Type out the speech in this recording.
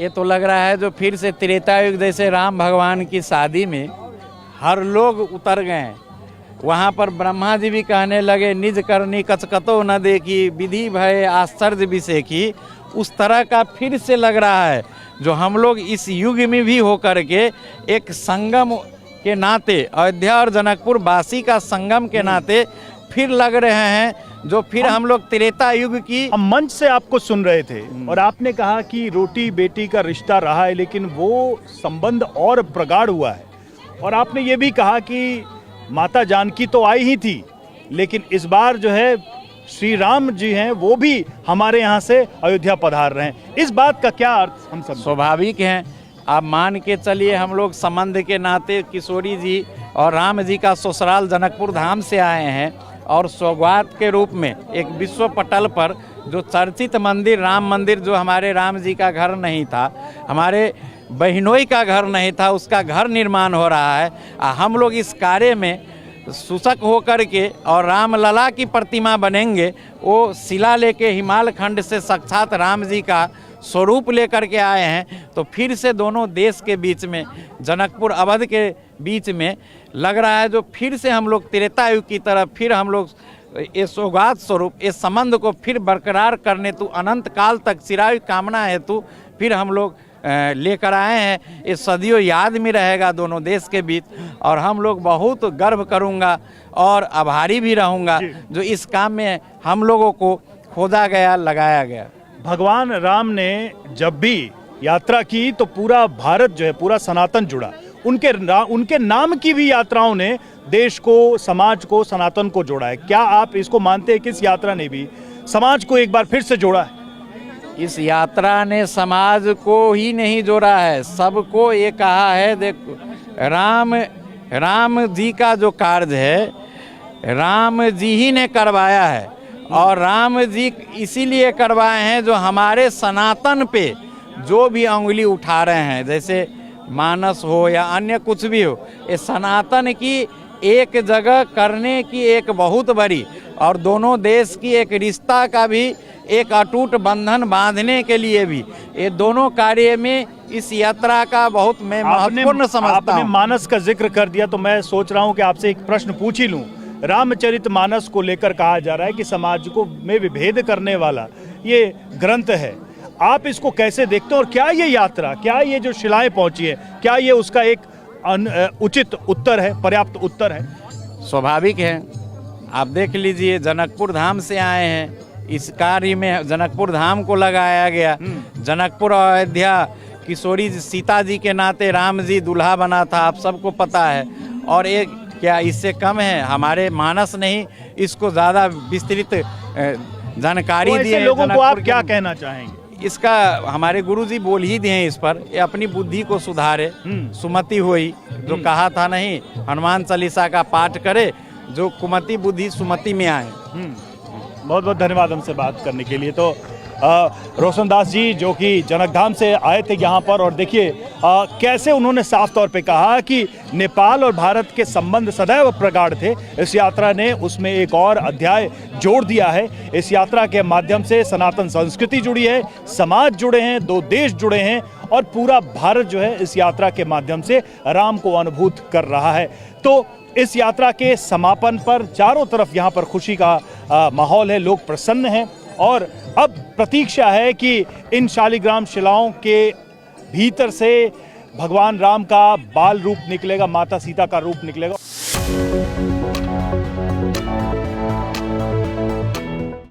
ये तो लग रहा है जो फिर से त्रेता युग जैसे राम भगवान की शादी में हर लोग उतर गए हैं। वहाँ पर ब्रह्मा जी भी कहने लगे निज करनी कचकतो न देखी, विधि भय आश्चर्य विषय की। उस तरह का फिर से लग रहा है जो हम लोग इस युग में भी होकर के एक संगम के नाते, अयोध्या और जनकपुर वासी का संगम के नाते फिर लग रहे हैं जो फिर हम लोग त्रेता युग की। हम मंच से आपको सुन रहे थे और आपने कहा कि रोटी बेटी का रिश्ता रहा है, लेकिन वो संबंध और प्रगाढ़ हुआ है। और आपने ये भी कहा कि माता जानकी तो आई ही थी, लेकिन इस बार जो है श्री राम जी हैं वो भी हमारे यहाँ से अयोध्या पधार रहे हैं। इस बात का क्या अर्थ हम सब? स्वाभाविक है, आप मान के चलिए हम लोग संबंध के नाते किशोरी जी और राम जी का ससुराल जनकपुर धाम से आए हैं और सौगात के रूप में एक विश्व पटल पर जो चर्चित मंदिर राम मंदिर, जो हमारे राम जी का घर नहीं था, हमारे बहनोई का घर नहीं था, उसका घर निर्माण हो रहा है। हम लोग इस कार्य में सूचक होकर के और राम लला की प्रतिमा बनेंगे। वो शिला लेके हिमालय खंड से साक्षात राम जी का स्वरूप लेकर के आए हैं। तो फिर से दोनों देश के बीच में, जनकपुर अवध के बीच में लग रहा है जो फिर से हम लोग त्रेता युग की तरफ फिर हम लोग ये सौगात स्वरूप इस संबंध को फिर बरकरार करने हेतु अनंत काल तक चिरायु कामना हेतु फिर हम लोग लेकर आए हैं। ये सदियों याद में रहेगा दोनों देश के बीच और हम लोग बहुत गर्व करूंगा और आभारी भी रहूंगा जो इस काम में हम लोगों को खोजा गया, लगाया गया। भगवान राम ने जब भी यात्रा की तो पूरा भारत जो है, पूरा सनातन जुड़ा। उनके नाम की भी यात्राओं ने देश को, समाज को, सनातन को जोड़ा है। क्या आप इसको मानते हैं कि इस यात्रा ने भी समाज को एक बार फिर से जोड़ा है? इस यात्रा ने समाज को ही नहीं जोड़ा है, सबको ये कहा है देखो राम जी का जो कार्य है राम जी ही ने करवाया है। और राम जी इसीलिए करवाए हैं जो हमारे सनातन पे जो भी उंगली उठा रहे हैं, जैसे मानस हो या अन्य कुछ भी हो, ये सनातन की एक जगह करने की एक बहुत बड़ी और दोनों देश की एक रिश्ता का भी एक अटूट बंधन बांधने के लिए भी ये दोनों कार्य में इस यात्रा का बहुत मैं महत्वपूर्ण समझता हूं। आपने मानस का जिक्र कर दिया तो मैं सोच रहा हूं कि आपसे एक प्रश्न पूछ ही लूं। रामचरित मानस को लेकर कहा जा रहा है कि समाज को में विभेद करने वाला ये ग्रंथ है। आप इसको कैसे देखते हैं और क्या ये यात्रा, क्या ये जो शिलाएं पहुंची है, क्या ये उसका एक उचित उत्तर है, पर्याप्त उत्तर है? स्वाभाविक है, आप देख लीजिए जनकपुर धाम से आए हैं, इस कार्य में जनकपुर धाम को लगाया गया। जनकपुर और अयोध्या किशोरी सीता जी के नाते राम जी दूल्हा बना था, आप सबको पता है। और एक क्या इससे कम है? हमारे मानस नहीं इसको ज़्यादा विस्तृत जानकारी दी है। लोगों को आप क्या कहना चाहेंगे? इसका हमारे गुरुजी बोल ही दिए इस पर, ये अपनी बुद्धि को सुधारे। सुमति होई जो कहा था नहीं, हनुमान चालीसा का पाठ करे जो कुमति बुद्धि सुमति में आए। बहुत बहुत धन्यवाद हमसे बात करने के लिए। तो रोशनदास जी जो कि जनकधाम से आए थे यहाँ पर, और देखिए कैसे उन्होंने साफ तौर पे कहा कि नेपाल और भारत के संबंध सदैव प्रगाढ़ थे। इस यात्रा ने उसमें एक और अध्याय जोड़ दिया है। इस यात्रा के माध्यम से सनातन संस्कृति जुड़ी है, समाज जुड़े हैं, दो देश जुड़े हैं और पूरा भारत जो है इस यात्रा के माध्यम से राम को अनुभूत कर रहा है। तो इस यात्रा के समापन पर चारों तरफ यहाँ पर खुशी का माहौल है, लोग प्रसन्न हैं और अब प्रतीक्षा है कि इन शालिग्राम शिलाओं के भीतर से भगवान राम का बाल रूप निकलेगा, माता सीता का रूप निकलेगा।